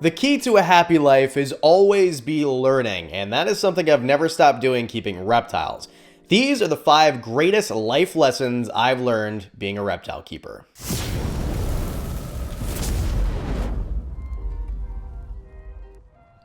The key to a happy life is always be learning, and that is something I've never stopped doing keeping reptiles. These are the 5 greatest life lessons I've learned being a reptile keeper.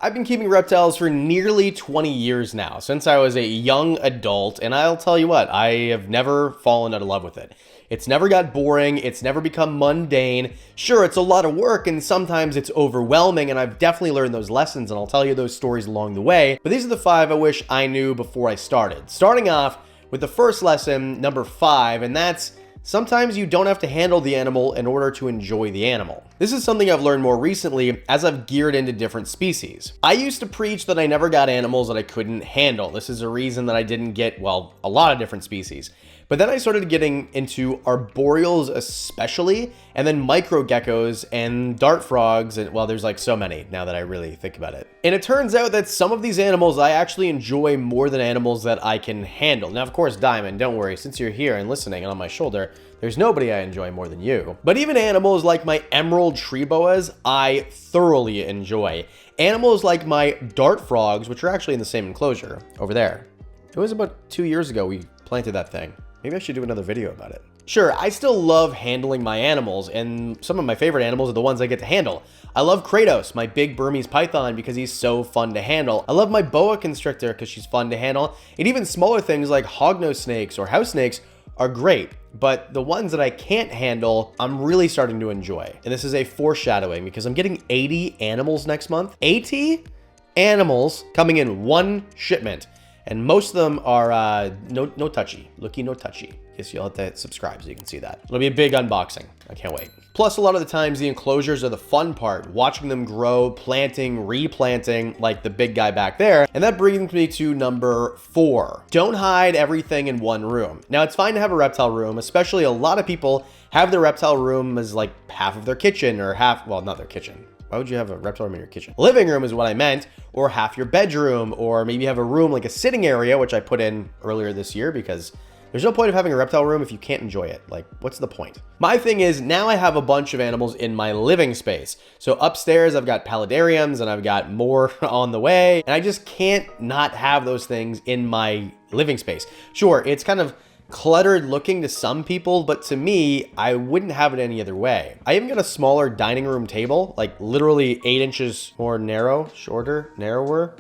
I've been keeping reptiles for nearly 20 years now, since I was a young adult, and I'll tell you what, I have never fallen out of love with it. It's never got boring, it's never become mundane. Sure, it's a lot of work and sometimes it's overwhelming, and I've definitely learned those lessons, and I'll tell you those stories along the way, but these are the 5 I wish I knew before I started. Starting off with the first lesson, number 5, and that's sometimes you don't have to handle the animal in order to enjoy the animal. This is something I've learned more recently as I've geared into different species. I used to preach that I never got animals that I couldn't handle. This is a reason that I didn't get, well, a lot of different species. But then I started getting into arboreals especially, and then micro geckos and dart frogs, and well, there's like so many now that I really think about it. And it turns out that some of these animals I actually enjoy more than animals that I can handle. Now, of course, Diamond, don't worry, since you're here and listening and on my shoulder, there's nobody I enjoy more than you. But even animals like my emerald tree boas, I thoroughly enjoy. Animals like my dart frogs, which are actually in the same enclosure over there. It was about 2 years ago we planted that thing. Maybe I should do another video about it. Sure, I still love handling my animals, and some of my favorite animals are the ones I get to handle. I love Kratos, my big Burmese python, because he's so fun to handle. I love my boa constrictor because she's fun to handle. And even smaller things like hognose snakes or house snakes are great. But the ones that I can't handle, I'm really starting to enjoy. And this is a foreshadowing because I'm getting 80 animals next month. 80 animals coming in one shipment. And most of them are no touchy, looky no touchy. Yes, you'll have to subscribe so you can see that. It'll be a big unboxing. I can't wait. Plus, a lot of the times the enclosures are the fun part, watching them grow, planting, replanting, like the big guy back there. And that brings me to number 4. Don't hide everything in one room. Now, it's fine to have a reptile room, especially a lot of people have their reptile room as like half of their kitchen or half, well, not their kitchen. Why would you have a reptile room in your kitchen? Living room is what I meant, or half your bedroom, or maybe have a room like a sitting area, which I put in earlier this year because there's no point of having a reptile room if you can't enjoy it. Like, what's the point? My thing is, now I have a bunch of animals in my living space. So upstairs, I've got paludariums and I've got more on the way, and I just can't not have those things in my living space. Sure, it's kind of cluttered looking to some people, but to me, I wouldn't have it any other way. I even got a smaller dining room table, like literally 8 inches more narrow, shorter, narrower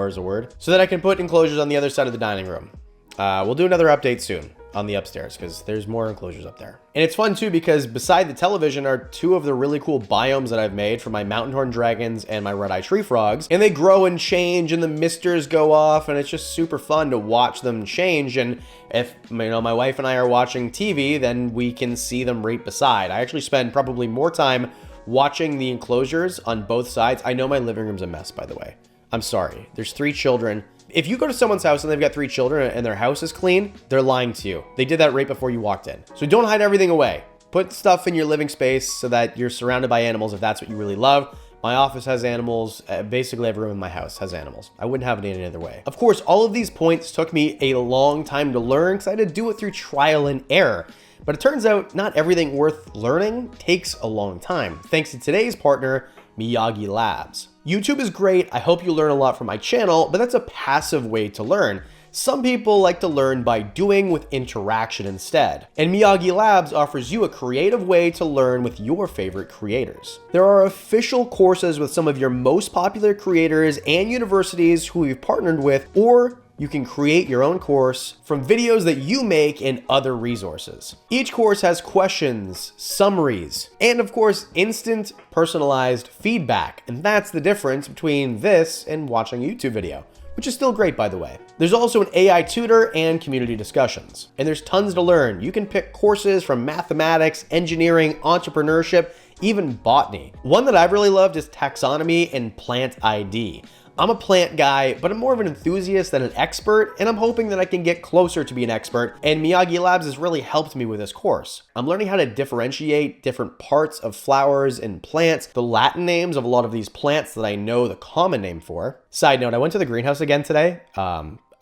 is a word, so that I can put enclosures on the other side of the dining room. We'll do another update soon on the upstairs because there's more enclosures up there. And it's fun too because beside the television are 2 of the really cool biomes that I've made for my mountain horn dragons and my red-eye tree frogs. And they grow and change and the misters go off and it's just super fun to watch them change. And if my wife and I are watching TV, then we can see them right beside. I actually spend probably more time watching the enclosures on both sides. I know my living room's a mess, by the way. I'm sorry. There's 3 children. If you go to someone's house and they've got 3 children and their house is clean, they're lying to you. They did that right before you walked in. So don't hide everything away. Put stuff in your living space so that you're surrounded by animals if that's what you really love. My office has animals. Basically every room in my house has animals. I wouldn't have it any other way. Of course, all of these points took me a long time to learn because I had to do it through trial and error. But it turns out not everything worth learning takes a long time, thanks to today's partner, Miyagi Labs. YouTube is great. I hope you learn a lot from my channel, but that's a passive way to learn. Some people like to learn by doing with interaction instead. And Miyagi Labs offers you a creative way to learn with your favorite creators. There are official courses with some of your most popular creators and universities who we've partnered with, or you can create your own course from videos that you make and other resources. Each course has questions, summaries, and of course, instant personalized feedback. And that's the difference between this and watching a YouTube video, which is still great, by the way. There's also an AI tutor and community discussions. And there's tons to learn. You can pick courses from mathematics, engineering, entrepreneurship, even botany. One that I've really loved is taxonomy and plant ID. I'm a plant guy, but I'm more of an enthusiast than an expert, and I'm hoping that I can get closer to be an expert, and Miyagi Labs has really helped me with this course. I'm learning how to differentiate different parts of flowers and plants, the Latin names of a lot of these plants that I know the common name for. Side note, I went to the greenhouse again today.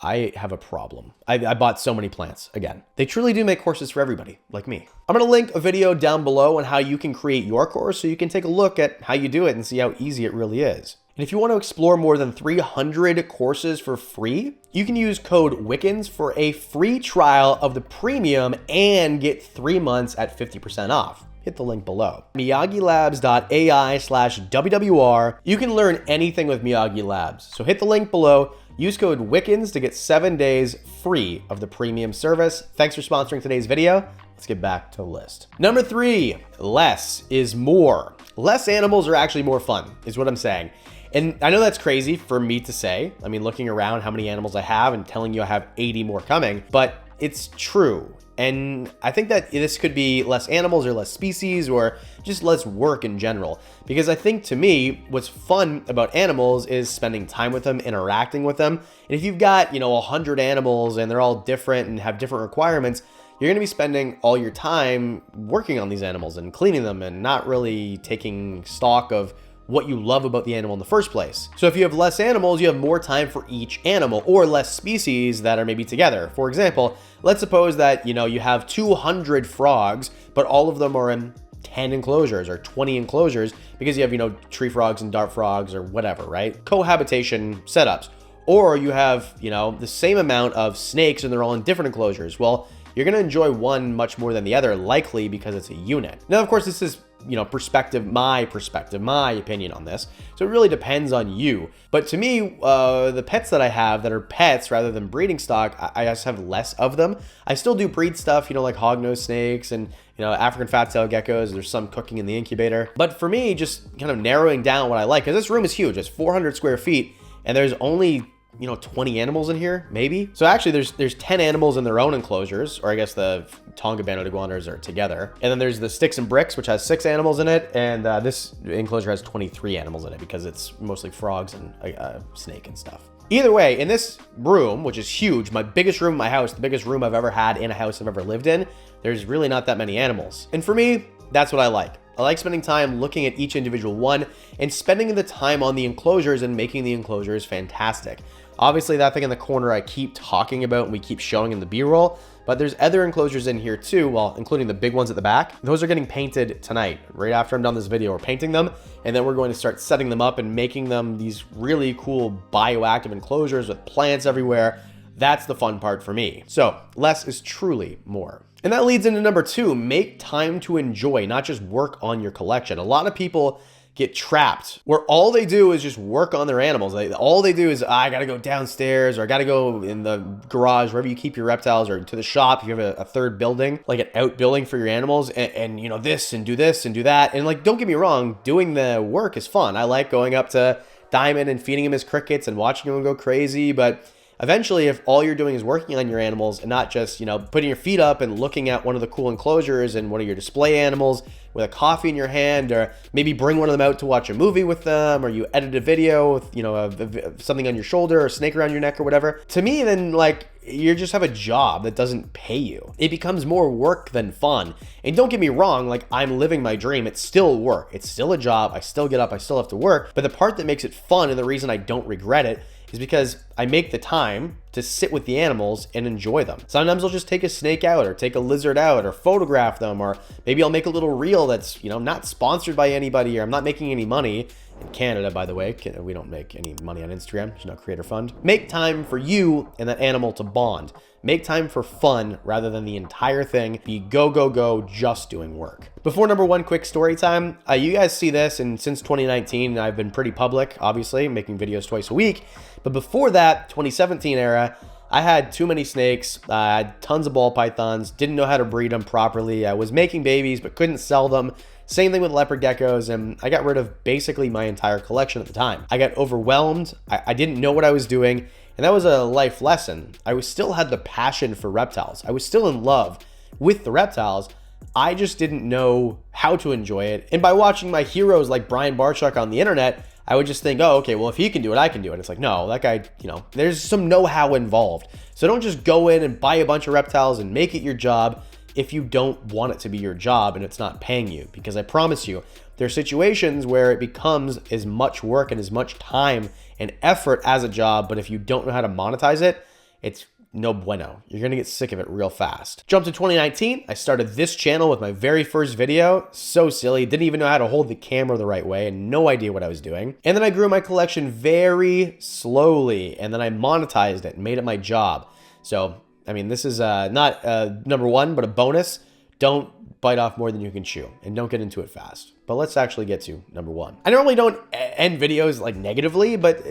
I have a problem. I bought so many plants again. They truly do make courses for everybody, like me. I'm gonna link a video down below on how you can create your course so you can take a look at how you do it and see how easy it really is. And if you want to explore more than 300 courses for free, you can use code WICKENS for a free trial of the premium and get 3 months at 50% off. Hit the link below. MiyagiLabs.ai/WWR. You can learn anything with Miyagi Labs. So hit the link below, use code WICKENS to get 7 days free of the premium service. Thanks for sponsoring today's video. Let's get back to the list. Number 3, less is more. Less animals are actually more fun, is what I'm saying. And I know that's crazy for me to say. I mean, looking around how many animals I have and telling you I have 80 more coming, but it's true. And I think that this could be less animals or less species or just less work in general. Because I think to me, what's fun about animals is spending time with them, interacting with them. And if you've got, 100 animals and they're all different and have different requirements, you're going to be spending all your time working on these animals and cleaning them and not really taking stock of what you love about the animal in the first place. So if you have less animals, you have more time for each animal or less species that are maybe together. For example, let's suppose that, you have 200 frogs, but all of them are in 10 enclosures or 20 enclosures because you have, tree frogs and dart frogs or whatever, right? Cohabitation setups. Or you have, the same amount of snakes and they're all in different enclosures. Well, you're going to enjoy one much more than the other, likely because it's a unit. Now, of course, this is my opinion on this. So it really depends on you. But to me, the pets that I have that are pets rather than breeding stock, I just have less of them. I still do breed stuff, like hognose snakes and, African fat-tailed geckos. There's some cooking in the incubator. But for me, just kind of narrowing down what I like, because this room is huge. It's 400 square feet and there's only 20 animals in here, maybe. So actually there's 10 animals in their own enclosures, or I guess the Tonga banded iguanas are together. And then there's the Sticks and Bricks, which has 6 animals in it. And this enclosure has 23 animals in it because it's mostly frogs and a snake and stuff. Either way, in this room, which is huge, my biggest room in my house, the biggest room I've ever had in a house I've ever lived in, there's really not that many animals. And for me, that's what I like. I like spending time looking at each individual one and spending the time on the enclosures and making the enclosures fantastic. Obviously, that thing in the corner I keep talking about and we keep showing in the B-roll, but there's other enclosures in here too, well, including the big ones at the back. Those are getting painted tonight. Right after I'm done this video, we're painting them, and then we're going to start setting them up and making them these really cool bioactive enclosures with plants everywhere. That's the fun part for me. So less is truly more. And that leads into number 2, make time to enjoy, not just work on your collection. A lot of people get trapped where all they do is just work on their animals. All they do is, I gotta go downstairs, or I gotta go in the garage, wherever you keep your reptiles, or to the shop if you have a third building, like an outbuilding for your animals, and this and do that. And like, don't get me wrong, doing the work is fun. I like going up to Diamond and feeding him his crickets and watching him go crazy, but eventually, if all you're doing is working on your animals and not just, putting your feet up and looking at one of the cool enclosures and one of your display animals with a coffee in your hand, or maybe bring one of them out to watch a movie with them, or you edit a video with, something on your shoulder or a snake around your neck or whatever, to me, then like, you just have a job that doesn't pay you. It becomes more work than fun. And don't get me wrong, like, I'm living my dream. It's still work. It's still a job. I still get up. I still have to work. But the part that makes it fun, and the reason I don't regret it, is because I make the time to sit with the animals and enjoy them. Sometimes I'll just take a snake out or take a lizard out or photograph them, or maybe I'll make a little reel that's, not sponsored by anybody, or I'm not making any money. In Canada, by the way, we don't make any money on Instagram. There's no creator fund. Make time for you and that animal to bond. Make time for fun rather than the entire thing be go, go, go, just doing work. Before number 1, quick story time. You guys see this, and since 2019, I've been pretty public, obviously, making videos twice a week. But before that, 2017 era, I had too many snakes. I had tons of ball pythons, didn't know how to breed them properly. I was making babies, but couldn't sell them. Same thing with leopard geckos, and I got rid of basically my entire collection at the time. I got overwhelmed. I didn't know what I was doing, and that was a life lesson. I still had the passion for reptiles. I was still in love with the reptiles. I just didn't know how to enjoy it. And by watching my heroes like Brian Barchuk on the internet, I would just think, oh, okay, well, if he can do it, I can do it. It's like, no, that guy, there's some know-how involved. So don't just go in and buy a bunch of reptiles and make it your job if you don't want it to be your job and it's not paying you. Because I promise you, there are situations where it becomes as much work and as much time and effort as a job, but if you don't know how to monetize it, it's no bueno. You're gonna get sick of it real fast. Jump to 2019, I started this channel with my very first video. So silly, didn't even know how to hold the camera the right way and no idea what I was doing. And then I grew my collection very slowly, and then I monetized it and made it my job. So, I mean, this is not number one, but a bonus. Don't bite off more than you can chew, and don't get into it fast. But let's actually get to number one. I normally don't end videos like negatively, but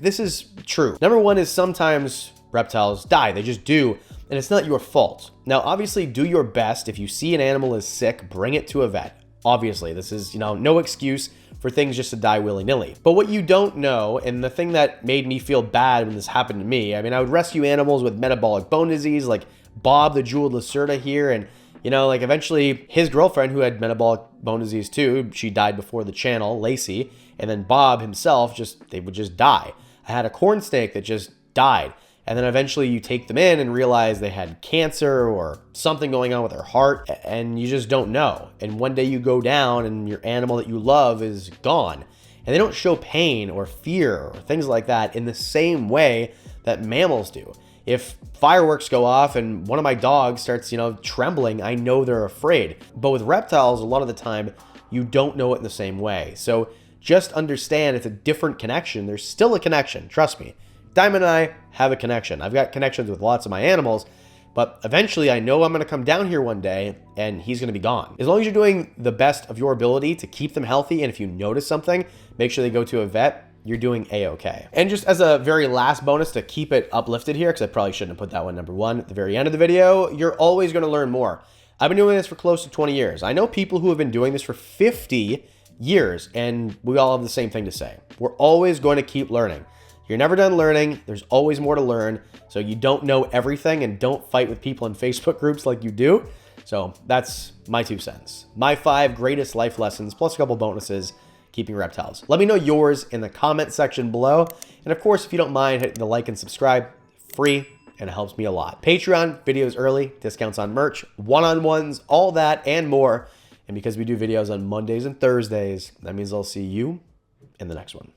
this is true. Number one is sometimes reptiles die. They just do, and it's not your fault. Now, obviously, do your best. If you see an animal is sick, bring it to a vet. Obviously, this is, no excuse for things just to die willy-nilly. But what you don't know, and the thing that made me feel bad when this happened to me, I mean, I would rescue animals with metabolic bone disease, like Bob the Jeweled Lacerda here, and like eventually his girlfriend, who had metabolic bone disease too, she died before the channel, Lacey, and then Bob himself, they would just die. I had a corn snake that just died. And then eventually you take them in and realize they had cancer or something going on with their heart, and you just don't know. And one day you go down and your animal that you love is gone. And they don't show pain or fear or things like that in the same way that mammals do. If fireworks go off and one of my dogs starts, trembling, I know they're afraid. But with reptiles, a lot of the time, you don't know it in the same way. So just understand it's a different connection. There's still a connection, trust me. Diamond and I have a connection. I've got connections with lots of my animals, but eventually I know I'm going to come down here one day and he's going to be gone. As long as you're doing the best of your ability to keep them healthy, and if you notice something, make sure they go to a vet, you're doing A-okay. And just as a very last bonus to keep it uplifted here, because I probably shouldn't have put that one number one at the very end of the video, you're always going to learn more. I've been doing this for close to 20 years. I know people who have been doing this for 50 years, and we all have the same thing to say. We're always going to keep learning. You're never done learning. There's always more to learn. So you don't know everything, and don't fight with people in Facebook groups like you do. So that's my 2 cents. My 5 greatest life lessons, plus a couple bonuses, keeping reptiles. Let me know yours in the comment section below. And of course, if you don't mind hitting the like and subscribe, free, and it helps me a lot. Patreon, videos early, discounts on merch, one-on-ones, all that and more. And because we do videos on Mondays and Thursdays, that means I'll see you in the next one.